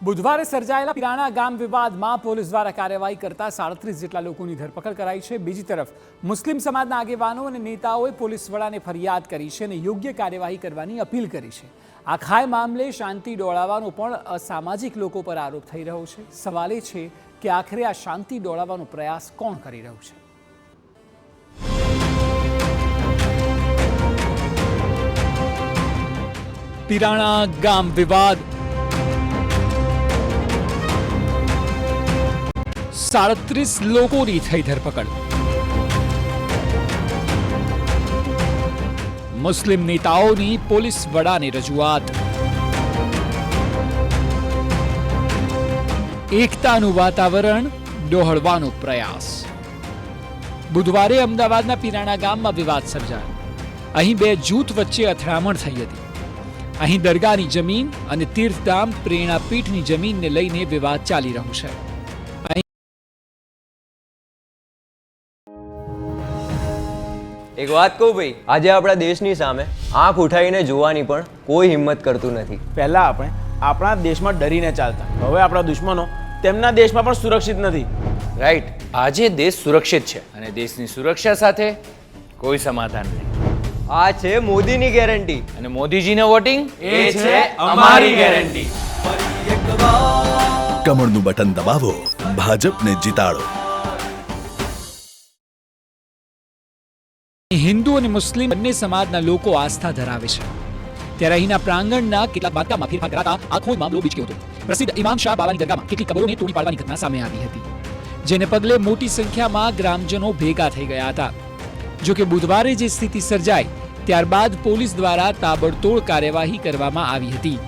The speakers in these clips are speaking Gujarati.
બુધવારે સર્જાયેલા પિરાણા ગામ વિવાદમાં પોલીસ દ્વારા કાર્યવાહી કરતા 37 જેટલા લોકોની ધરપકડ કરાઈ છે। બીજી તરફ મુસ્લિમ સમાજના આગેવાનો અને નેતાઓએ પોલીસ વડાને ફરિયાદ કરી છે અને યોગ્ય કાર્યવાહી કરવાની અપીલ કરી છે। આખા મામલે શાંતિ ડોળાવવાનો પણ અસામાજિક લોકો પર આરોપ થઈ રહ્યો છે। સવાલ એ છે કે આખરે આ શાંતિ ડોળાવવાનો પ્રયાસ કોણ કરી રહ્યું છે? પિરાણા ગામ વિવાદ 37 લોકોની થઈ ધરપકડ। મુસ્લિમ નેતાઓની પોલીસ વડાને રજૂઆત। એકતાનું વાતાવરણ ડહોળવાનો પ્રયાસ। બુધવારે અમદાવાદના પિરાણા ગામમાં વિવાદ સર્જાયો। અહીં બે જૂથ વચ્ચે અથડામણ થઈ હતી। અહીં દરગાહની જમીન અને તીર્થધામ પ્રેરણાપીઠની જમીનને લઈને વિવાદ ચાલી રહ્યો છે। એક વાત કહું ભાઈ, આજે આપણા દેશની સામે આંખ ઉઠાવીને જોવાની પણ કોઈ હિંમત કરતું નથી। પહેલા આપણે આપણા દેશમાં ડરીને ચાલતા, હવે આપણા દુશ્મનો તેમના દેશમાં પણ સુરક્ષિત નથી। રાઈટ, આજે દેશ સુરક્ષિત છે અને દેશની સુરક્ષા સાથે કોઈ સમાધાન નહીં। આ છે મોદીની ગેરંટી અને મોદીજીને વોટિંગ એ છે અમારી ગેરંટી। કમળનું બટન દબાવો, ભાજપને જીતાડો। હિન્દુ અને મુસ્લિમ બંને સમાજના લોકો આસ્થા ધરાવે છે, ત્યારે અહીંના પ્રાંગણના કેટલાક બાંધકામમાં ફેરફાર કરાતા આખો મામલો બીચક્યો હતો। પ્રસિદ્ધ ઇમામ શાહ બાવાની દરગાહમાં કેટલીક કબરોને તોડી પાડવાની ઘટના સામે આવી હતી, જેને પગલે મોટી સંખ્યામાં ગ્રામજનો ભેગા થઈ ગયા હતા। જો કે બુધવારે જે સ્થિતિ સર્જાઈ ત્યારબાદ પોલીસ દ્વારા તાબડતોડ કાર્યવાહી કરવામાં આવી હતી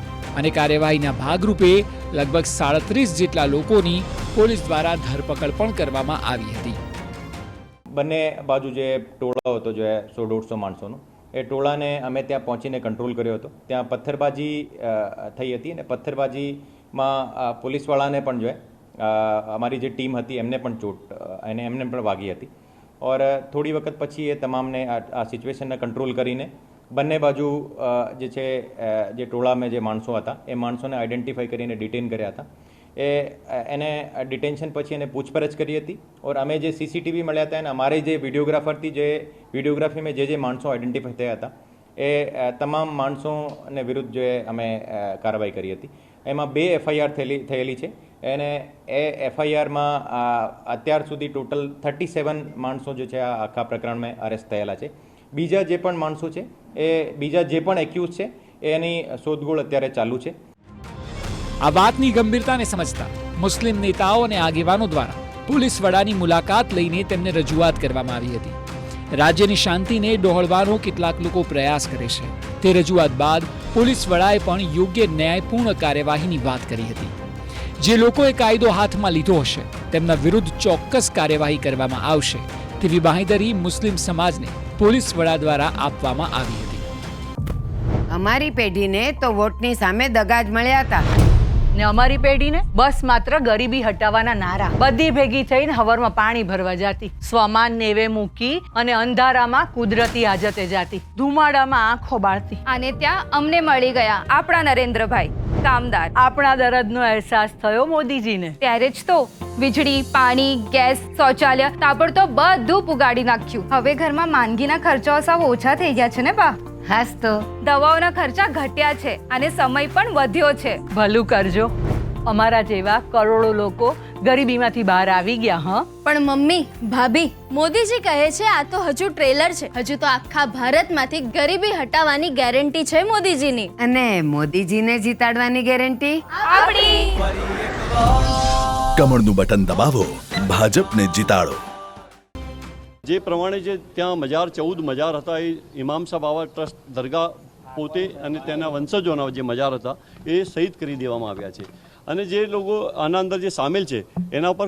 અને કાર્યવાહીના ભાગરૂપે લગભગ 37 જેટલા લોકોની પોલીસ દ્વારા ધરપકડ પણ કરવામાં આવી હતી। બંને બાજુ જે ટોળો હતો, જે 100-150 માણસોનો, એ ટોળાને અમે ત્યાં પહોંચીને કંટ્રોલ કર્યો હતો। ત્યાં પથ્થરબાજી થઈ હતી અને પથ્થરબાજીમાં પોલીસવાળાને પણ જો અમારી જે ટીમ હતી એમને પણ ચોટ અને એમને પણ વાગી હતી। ઓર થોડી વખત પછી એ તમામને આ સિચ્યુએશનને કંટ્રોલ કરીને બંને બાજુ જે છે જે ટોળામાં જે માણસો હતા એ માણસોને આઈડેન્ટિફાઈ કરીને ડિટેન કર્યા હતા। એને ડિટેન્શન પછી એને પૂછપરછ કરી હતી ઓર અમે જે સીસીટીવી મળ્યા હતા અને અમારે જે વિડીયોગ્રાફરથી જે વિડીયોગ્રાફીમાં જે માણસો આઈડેન્ટિફાઈ થયા હતા એ તમામ માણસોને વિરુદ્ધ જે અમે કાર્યવાહી કરી હતી। એમાં 2 એફઆઈઆર થયેલી છે અને એ એફઆઈઆરમાં અત્યાર સુધી ટોટલ 37 માણસો જે છે આ આખા પ્રકરણમાં અરેસ્ટ થયેલા છે। બીજા જે પણ માણસો છે એ બીજા જે પણ એક્યુઝ છે એની શોધખોળ અત્યારે ચાલુ છે। આ વાતની ગંભીરતાને સમજતા મુસ્લિમ નેતાઓ અને આગેવાનો દ્વારા પોલીસ વડાની મુલાકાત લઈને તેમને રજૂઆત કરવામાં આવી હતી। રાજ્યની શાંતિને ડહોળવાનો કેટલાક લોકો પ્રયાસ કરે છે, તે રજૂઆત બાદ પોલીસ વડાએ પણ યોગ્ય ન્યાયપૂર્ણ કાર્યવાહીની વાત કરી હતી। જે લોકોએ કાયદો હાથમાં લીધો હશે તેમના વિરુદ્ધ ચોક્કસ કાર્યવાહી કરવામાં આવશે તેવી બાંહેધરી મુસ્લિમ સમાજને પોલીસ વડા દ્વારા આપવામાં આવી હતી। અમારી પેઢીને તો વોટની સામે દગા જ મળ્યા હતા ને અમારી પેઢીને બસ માત્ર ગરીબી હટાવવાના નારા। બધી ભેગી થઈને હવરમાં પાણી ભરવા જાતી, સ્વમાન નેવે મૂકી અને અંધારામાં કુદરતી હાજતે જાતી, ધુમાડામાં આંખો બાળતી। અને ત્યાં અમને મળી ગયા આપણા નરેન્દ્રભાઈ કામદાર। આપણા દરદનો અહેસાસ થયો મોદીજીને, ત્યારે જ તો વીજળી, પાણી, ગેસ, શૌચાલય તાબડતોબ બધું પુગાડી નાખ્યું। હવે ઘરમાં માંદગીના ખર્ચાઓ સાવ ઓછા થઈ ગયા છે ને બા? હાસ તો દવાઓના ખર્ચા ઘટ્યા છે અને સમય પણ વધ્યો છે। ભલું કરજો, અમારા જેવા કરોડો લોકો ગરીબીમાંથી બહાર આવી ગયા। હા, પણ મમ્મી, ભાભી, મોદીજી કહે છે આ તો હજુ ટ્રેલર છે, હજુ તો આખા ભારતમાંથી ગરીબી હટાવવાની ગેરંટી છે મોદીજીની। અને મોદીજીને જીતાડવાની ગેરંટી આપણી। કમળનું બટન દબાવો, ભાજપને જીતાડો। જે પ્રમાણે જે ત્યાં મજાર 14 મજાર હતા એ ઇમામ સાહેબ બાવા ટ્રસ્ટ દરગાહ પોતે અને તેના વંશજોના જે મજાર હતા એ શહીદ કરી દેવામાં આવ્યા છે। અને જે લોકો આના અંદર જે સામેલ છે એના ઉપર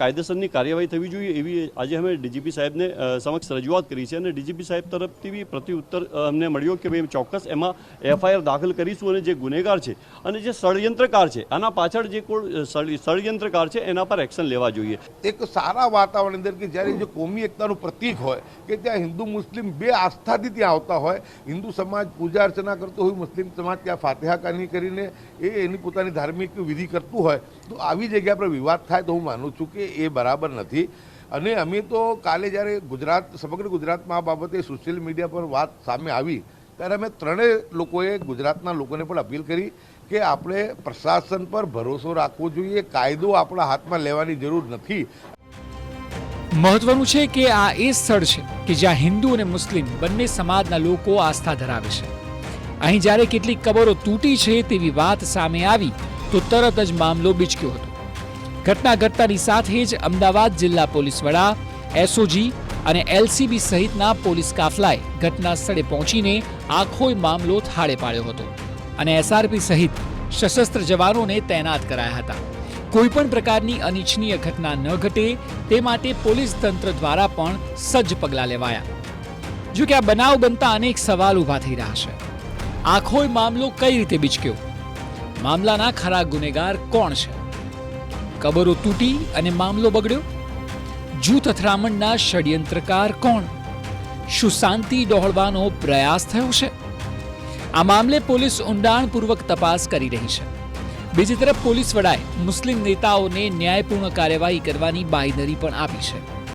કાયદેસરની કાર્યવાહી થવી જોઈએ એવી આજે અમે ડીજીપી સાહેબને સમક્ષ રજૂઆત કરી છે અને ડીજીપી સાહેબ તરફથી બી પ્રત્યુત્તર અમને મળ્યો કે ભાઈ ચોક્કસ એમાં એફઆઈઆર દાખલ કરીશું અને જે ગુનેગાર છે અને જે ષડયંત્રકાર છે આના પાછળ જે કોઈ ષડયંત્રકાર છે એના પર એક્શન લેવા જોઈએ। એક સારા વાતાવરણ અંદર કે જ્યારે જે કોમી એકતાનું પ્રતીક હોય કે ત્યાં હિન્દુ મુસ્લિમ બે આસ્થાથી ત્યાં આવતા હોય, હિન્દુ સમાજ પૂજા અર્ચના કરતો હોય, મુસ્લિમ સમાજ ત્યાં ફાતિહા ખાની કરીને એની પોતાની ધાર્મિક વિધિ કરતું હોય તો આવી જગ્યા પર વિવાદ થાય તો હું માનું છું કે એ બરાબર નથી. અને અમે તો કાલે જ્યારે સમગ્ર ગુજરાતમાં આ બાબતે સોશિયલ મીડિયા પર વાત સામે આવી ત્યારે અમે ત્રણેય લોકોએ ગુજરાતના લોકોને પણ અપીલ કરી કે આપણે પ્રશાસન પર ભરોસો રાખવો જોઈએ, કાયદો આપણા હાથમાં લેવાની જરૂર નથી. મહત્વનું છે કે આ એ સ્થળ છે કે જ્યાં હિન્દુ અને મુસ્લિમ બંને સમાજના લોકો આસ્થા ધરાવે છે. અહીં જ્યારે કેટલીક કબરો તૂટી છે તેવી વાત સામે આવી તો તરત જ મામલો બીચક્યો હતો. ઘટના ઘટતાની સાથે જ અમદાવાદ જિલ્લા પોલીસ વડા, એસઓજી અને એલસીબી સહિતના પોલીસ કાફલાએ ઘટના સ્થળે પહોંચીને આખો મામલો થાળે પાડ્યો હતો અને એસઆરપી સહિત સશસ્ત્ર જવાનોને તૈનાત કરાયા હતા. કોઈ પણ પ્રકારની અનિચ્છનીય ઘટના ન ઘટે તે માટે પોલીસ તંત્ર દ્વારા પણ સજ્જ પગલાં લેવાયા. જો કે આ બનાવ બનતા અનેક સવાલ ઊભા થઈ રહ્યા છે. આખો મામલો કઈ રીતે બીચક્યો? મામલાના ખરા ગુનેગાર કોણ છે? કબરો તૂટી અને મામલો બગડ્યો? જૂથ અથડામણના ષડયંત્રકાર કોણ? શું શાંતિ ડહોળવાનો પ્રયાસ થયો છે? આ મામલે પોલીસ ઊંડાણપૂર્વક તપાસ કરી રહી છે. બીજી તરફ પોલીસ વડાએ મુસ્લિમ નેતાઓને ન્યાયપૂર્ણ કાર્યવાહી કરવાની બાંયધરી પણ આપી છે.